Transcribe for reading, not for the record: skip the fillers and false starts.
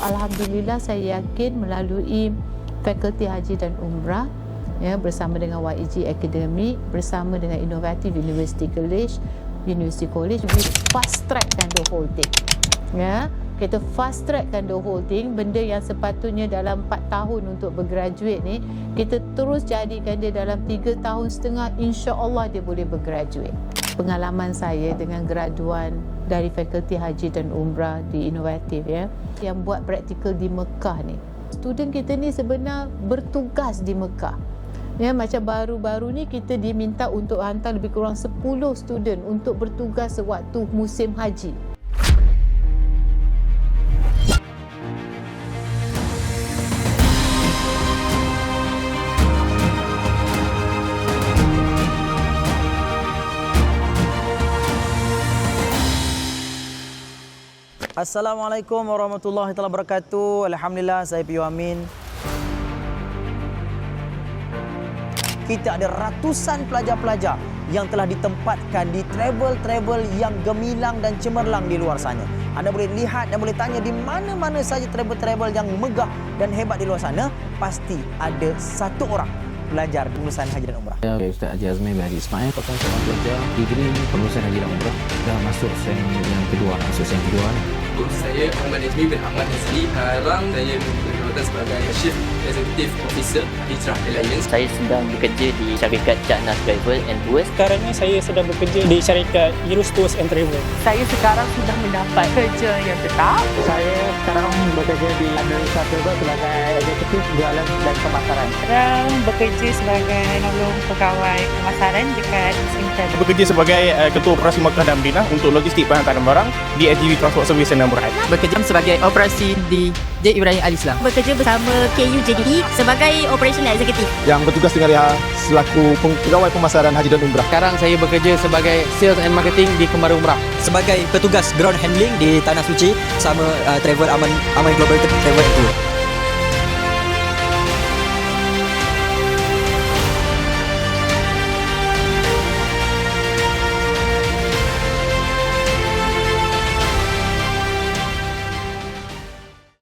alhamdulillah saya yakin melalui Fakulti Haji dan Umrah bersama dengan YEG Academy, bersama dengan Innovative University College, we fast trackkan the whole thing. Kita fast trackkan the whole thing. Benda yang sepatutnya dalam 4 tahun untuk bergraduate ni, kita terus jadikan dia dalam 3 tahun setengah, insya-Allah dia boleh bergraduate. Pengalaman saya dengan graduan dari Fakulti Haji dan Umrah di Inovatif yang buat praktikal di Mekah ni. Student kita ni sebenarnya bertugas di Mekah. Macam baru-baru ni kita diminta untuk hantar lebih kurang 10 student untuk bertugas sewaktu musim haji. Assalamualaikum warahmatullahi wabarakatuh. Alhamdulillah, saya Piyu Amin. Kita ada ratusan pelajar-pelajar yang telah ditempatkan di travel-travel yang gemilang dan cemerlang di luar sana. Anda boleh lihat dan boleh tanya di mana-mana saja travel-travel yang megah dan hebat di luar sana, pasti ada satu orang pelajar pengurusan haji dan umrah. Saya Ustaz Haji Azmi bin Haji Ismail, merupakan seorang pelajar degree pengurusan haji dan umrah. Dah masuk sem yang kedua. Saya Ahmad Najmi bin Ahmad Azli. Sekarang saya berjabatan sebagai Chief Executive Officer Hijrah Alliance. Saya sedang bekerja di syarikat Caknas Travel and Tours. Sekarang ni saya sedang bekerja di syarikat Irus Tours and Travel. Saya sekarang sudah mendapat kerja yang tetap. Saya sekarang bekerja di Amerika Travel sebagai eksekutif jualan dan pemasaran. Sekarang bekerja sebagai penolong pegawai pemasaran dekat Muslim Travel. Bekerja sebagai Ketua Operasi Makkah dan Madinah untuk logistik penghantaran barang di SGV Transport Service Sdn Bhd. Bekerja sebagai operasi di J. Ibrahim Al-Islam. Bekerja bersama KUJDE sebagai Operational Executive. Yang bertugas dengan Liha selaku pegawai pemasaran haji dan umrah. Sekarang saya bekerja sebagai Sales and Marketing di Kemara Umrah. Sebagai petugas ground handling di Tanah Suci sama Travel Aman Global Travel Tour.